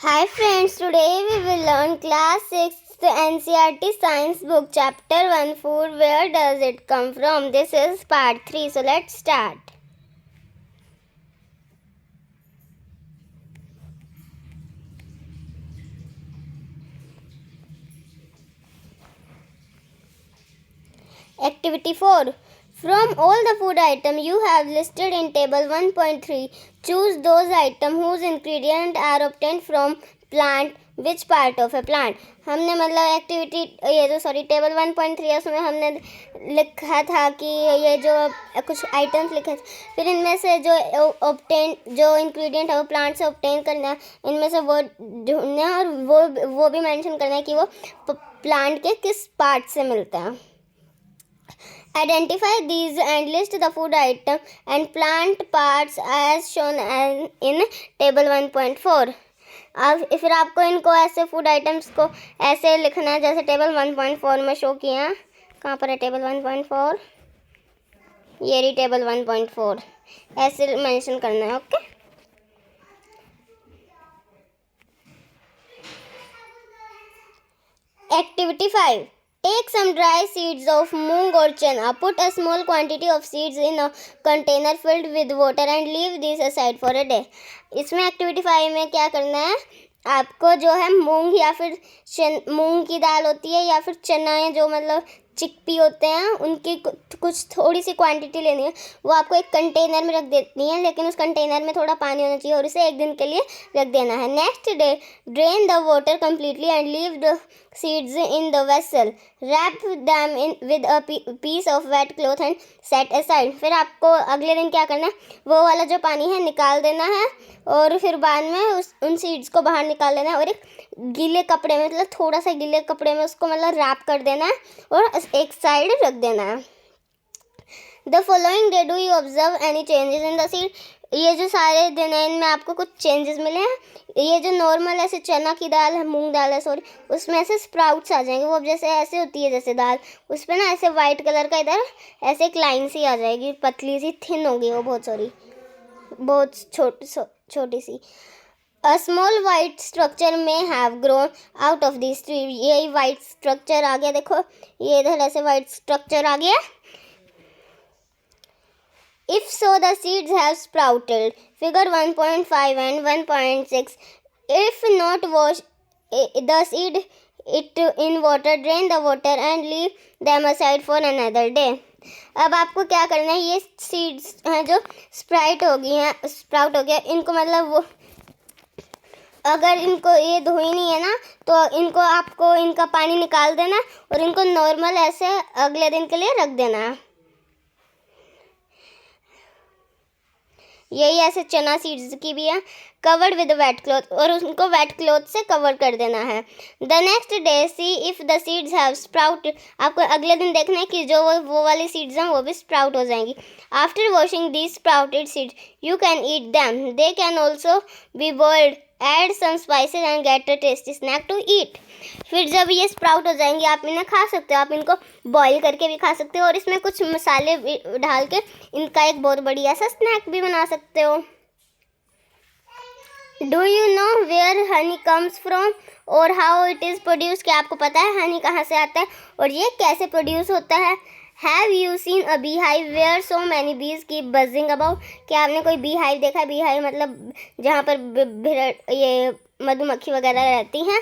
Hi friends, today we will learn class 6th NCERT science book chapter 1 food. Where does it come from? This is part 3, so let's start. Activity 4. From all the food items you have listed in table 1.3, choose those items whose ingredients are obtained from plant. Which part of A plant. हमने मतलब activity table 1.3 है, उसमें हमने लिखा था कि ये जो कुछ आइटम्स लिखे थे, फिर इनमें से जो इंग्रेडिएंट है वो प्लांट से ऑब्टेन करना है, इनमें से वो ढूंढना है और वो भी मेंशन करना है कि वो प्लांट के किस पार्ट से मिलता है. Identify these and list the food item and plant parts as shown in table 1.4. अब फिर आपको इनको ऐसे फूड आइटम्स को ऐसे लिखना है जैसे टेबल 1.4 में शो किया है. कहाँ पर है टेबल 1.4? ये रही टेबल 1.4. ऐसे मेंशन करना है. Okay. Activity 5. Take some dry seeds of moong or chana. Put a small quantity of seeds in a container filled with water and leave these aside for a day. इसमें activity 5 में क्या करना है, आपको जो है मूंग या फिर मूंग की दाल होती है या फिर चना जो मतलब चिकपी होते हैं, उनकी कुछ थोड़ी सी क्वांटिटी लेनी है. वो आपको एक कंटेनर में रख देनी है, लेकिन उस कंटेनर में थोड़ा पानी होना चाहिए और इसे एक दिन के लिए रख देना है. Next day drain the water completely and leave the seeds in the vessel. Wrap them in with a piece of wet cloth and set aside. फिर आपको अगले दिन क्या करना है, वो वाला जो पानी है निकाल देना है और फिर बाद में उन सीड्स को बाहर निकाल लेना है और एक गीले कपड़े में, मतलब थोड़ा सा गीले कपड़े में उसको मतलब रैप कर देना है और एक साइड रख देना है. The following day, do you observe any changes in the seed? ये जो सारे दिन है इनमें आपको कुछ चेंजेस मिले हैं. ये जो नॉर्मल ऐसे चना की दाल है, मूंग दाल है सॉरी, उसमें ऐसे स्प्राउट्स आ जाएंगे. वो जैसे ऐसे होती है जैसे दाल, उस पर ना ऐसे वाइट कलर का इधर ऐसे एक लाइन सी आ जाएगी, पतली सी, थिन होगी वो, बहुत छोटी सी. A small white structure may have grown out of these three. यही white structure आ गया, देखो ये इधर ऐसे white structure आ गया. If so, the seeds have sprouted. Figure 1.5 and 1.6. If not, wash the seed in water, drain the water and leave them aside for another day. अब आपको क्या करना है, ये सीड्स हैं जो स्प्राउट हो गया, इनको मतलब वो अगर इनको ये धोई नहीं है ना, तो इनको आपको इनका पानी निकाल देना और इनको नॉर्मल ऐसे अगले दिन के लिए रख देना है. यही ऐसे चना सीड्स की भी है. कवर्ड विद वेट क्लॉथ, और उनको वेट क्लॉथ से कवर कर देना है. The next day C if the seeds have sprout. आपको अगले दिन देखना है कि जो वो वाली सीड्स हैं वो भी स्प्राउट हो जाएंगी. After washing these sprouted seeds you can eat them. They can also be boiled. Add some spices and get a tasty snack to eat. फिर जब ये स्प्राउट हो जाएंगे आप इन्हें खा सकते हो. आप इनको बॉईल करके भी खा सकते हो और इसमें कुछ मसाले डाल के इनका एक बहुत बढ़िया सा स्नैक भी बना सकते हो. Do you know where honey comes from और हाउ इट इज़ प्रोड्यूस. क्या आपको पता है हनी कहाँ से आता है और ये कैसे प्रोड्यूस होता है. Have you seen a bee hive where so many bees keep buzzing about. क्या आपने कोई बी हाइव देखा है? बी हाइव मतलब जहाँ पर ये मधुमक्खी वगैरह रहती हैं,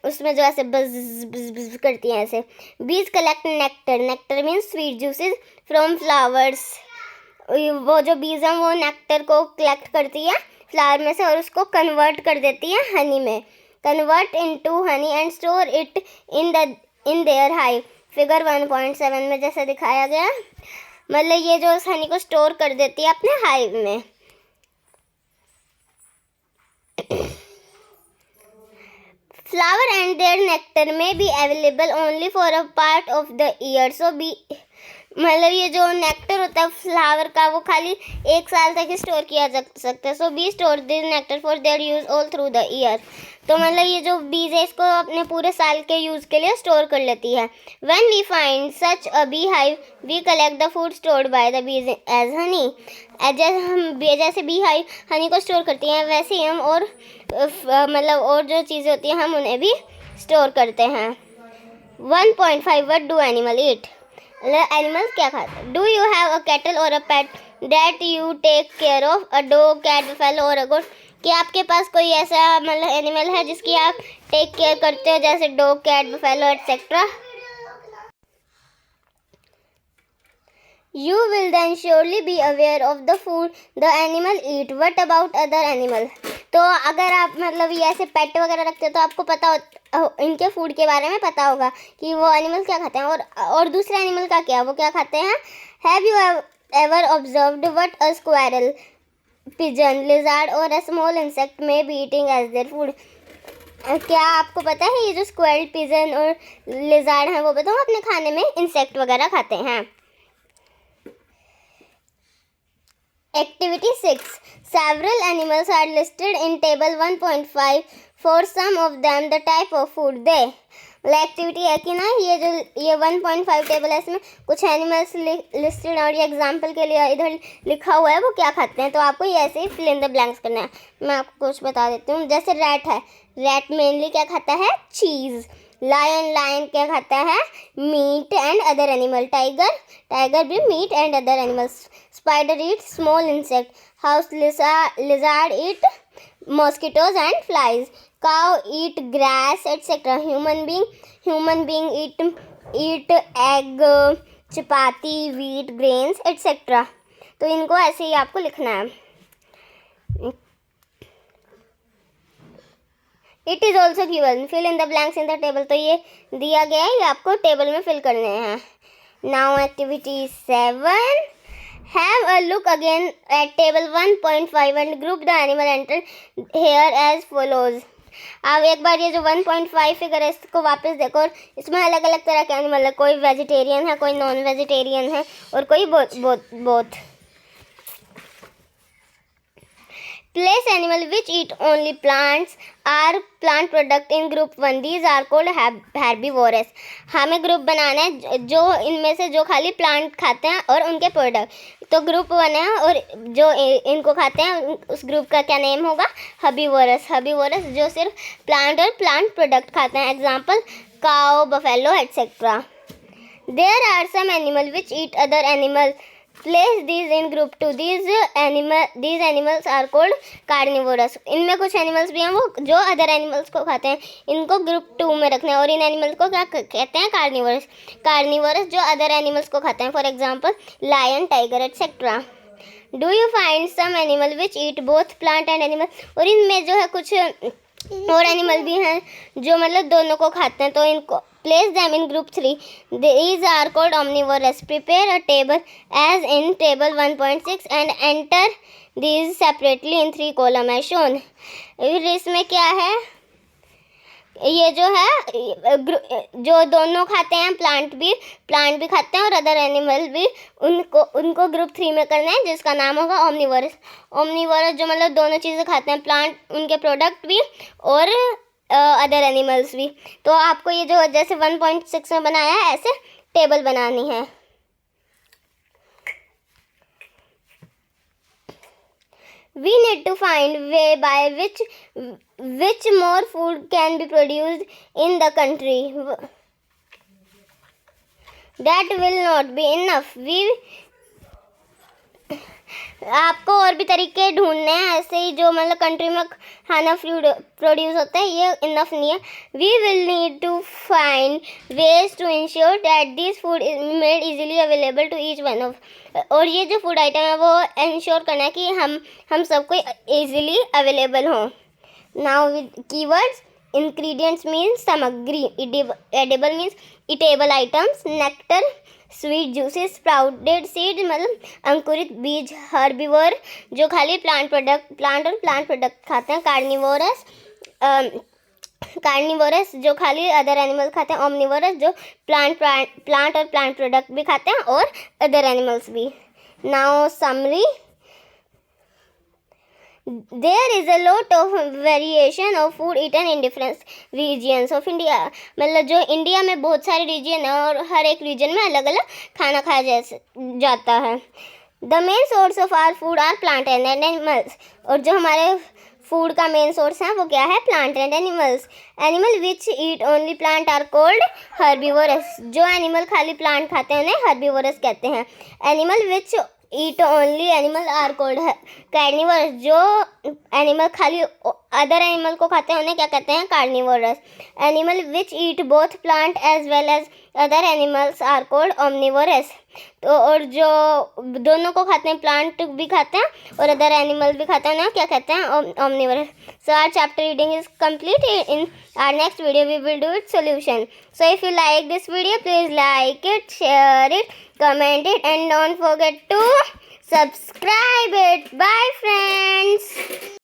उसमें जो ऐसे बज करती हैं ऐसे. बीज collect nectar. Nectar means sweet juices from flowers. वो जो बीज हैं वो नेक्टर को कलेक्ट करती है फ्लावर में से और उसको कन्वर्ट कर देती है हनी में. Convert into honey and store it in their hive. Figure 1.7 में जैसे दिखाया गया, मतलब ये जो उस हनी को स्टोर कर देती है अपने हाइव में. Flower and their nectar may be available only for a part of the year. So मतलब ये जो नेक्टर होता है फ्लावर का वो खाली 1 साल तक ही स्टोर किया जा सकता है। So bee store this nectar for their use all through the year. तो मतलब ये जो बीज है इसको अपने पूरे साल के यूज़ के लिए स्टोर कर लेती है। When we find such a bee hive we collect the food stored by the bees as honey. जैसे बी हाइव हनी को स्टोर करती हैं वैसे ही हम और मतलब और जो चीज़ें होती हैं हम उन्हें भी स्टोर करते हैं। 1.5 what do animal eat. Animal क्या खाते हैं? Do you have a cattle और a pet that you take care of, a dog, cat, buffalo और अ गोट। क्या आपके पास कोई ऐसा मतलब एनिमल है जिसकी आप टेक केयर करते हो, जैसे dog, cat, buffalo etcetera? You will then surely be aware of the food the animal eat. What about other animal? तो अगर आप मतलब ये ऐसे पेट वगैरह रखते हो तो आपको पता हो इनके फूड के बारे में पता होगा कि वो एनिमल क्या खाते हैं और दूसरे एनिमल का क्या, वो क्या खाते हैं। Have you ever observed what a squirrel, pigeon, lizard or a small insect may be eating as their food? क्या आपको पता है ये जो स्क्वेरल, पिजन और लिजार्ड हैं वो बताओ अपने खाने में इंसेक्ट वगैरह खाते हैं। Activity 6. Several animals are listed in table 1.5. For some of them the type of food they. मतलब एक्टिविटी है कि ना ये 1.5 टेबल है, इसमें कुछ एनिमल्स लिस्टेड और ये एग्जांपल के लिए इधर लिखा हुआ है वो क्या खाते हैं। तो आपको ये ऐसे ही फिल इन द ब्लैंक्स करना है। मैं आपको कुछ बता देती हूँ। जैसे रैट है, रैट मेनली क्या खाता है? चीज़। लायन क्या खाता है? Meat and other animal. Tiger भी meat and other animals. Spider eats small insect. House lizard eat mosquitoes and flies. Cow eat grass, etc. Human being eat egg, chapati, wheat, grains, etc. तो इनको ऐसे ही आपको लिखना है। It is also given. Fill in the blanks in the table. तो ये दिया गया है, ये आपको टेबल में फिल करने हैं। Now activity 7. Have a look again at table 1.5 and group the animal entered here as follows. अब एक बार ये जो 1.5 फिगर है इसको वापस देखो और इसमें अलग अलग तरह के एनिमल है। कोई वेजिटेरियन है, कोई नॉन वेजिटेरियन है और कोई both. Place animal which eat only plants are plant product in group 1. These are called herbivores. हमें ग्रुप बनाना है जो इनमें से जो खाली प्लांट खाते हैं और उनके प्रोडक्ट। तो ग्रुप 1 है और जो इनको खाते हैं उस ग्रुप का क्या नेम होगा? हर्बीवोरस जो सिर्फ प्लांट और प्लांट प्रोडक्ट खाते हैं। Example cow, buffalo etcetera. There are some animal which eat other animal. Place these in group 2. These animals are called carnivorous. इनमें कुछ एनिमल्स भी हैं वो जो अदर एनिमल्स को खाते हैं, इनको ग्रुप 2 में रखना है। और इन एनिमल्स को क्या कहते हैं? कार्निवोरस जो अदर एनिमल्स को खाते हैं। For example lion, tiger etcetera. Do you find some animal which eat both plant and animal. और इनमें जो है कुछ और एनिमल भी हैं जो मतलब दोनों को खाते हैं। तो इनको place them in group 3. These are called omnivorous. Prepare a table as in table 1.6 and enter these separately in 3 columns as shown. इसमें क्या है? ये जो है जो दोनों खाते हैं प्लांट भी खाते हैं और अदर एनिमल भी, उनको ग्रुप 3 में करना है जिसका नाम होगा ओमनीवोरस जो मतलब दोनों चीज़ें खाते हैं, प्लांट उनके प्रोडक्ट भी और अदर एनिमल्स भी। तो आपको ये जो जैसे 1.6 में बनाया है ऐसे टेबल बनानी है। We need to find way by which more food can be produced in the country. That will not be enough. आपको और भी तरीके ढूंढने हैं ऐसे ही जो मतलब कंट्री में खाना प्रोड्यूस होता है, ये इनफ नहीं है। We will need to find ways to ensure that this food is made easily available to each one of. और ये जो फूड आइटम है वो इंश्योर करना है कि हम सबको ईजिली अवेलेबल हों। Now with keywords, ingredients means सामग्री, edible means eatable items, nectar sweet juices, sprouted seed मतलब अंकुरित बीज, हर्बीवर जो खाली प्लांट और प्लांट प्रोडक्ट खाते हैं, कार्निवोरस कार्निवोरस जो खाली अदर एनिमल खाते हैं, ओमनिवोरस जो प्लांट और प्लांट प्रोडक्ट भी खाते हैं और अदर एनिमल्स भी। Now summary, there is a lot of variation of food eaten in different regions of India. मतलब जो इंडिया में बहुत सारे रीजन है और हर एक रीजन में अलग अलग खाना खाया जाता है। The main source of our food are plant and animals. और जो हमारे फूड का मेन सोर्स है वो क्या है? Plant and animals. Animal which eat only plant are called herbivorous. जो एनिमल खाली प्लांट खाते हैं उन्हें हर्बीवोरस कहते हैं। Animal which eat only animal are called carnivorous. जो एनिमल खाली अदर एनिमल को खाते हैं उन्हें क्या कहते हैं? Carnivorous. Animal which eat both plant as well as other animals are called omnivorous. तो और जो दोनों को खाते हैं, प्लांट भी खाते हैं और अदर एनिमल भी खाते हैं, उन्हें क्या कहते हैं? Omnivorous. So our chapter reading is complete. In our next video we will do its solution. So if you like this video, please like it, share it, comment it, and don't forget to subscribe it. Bye friends.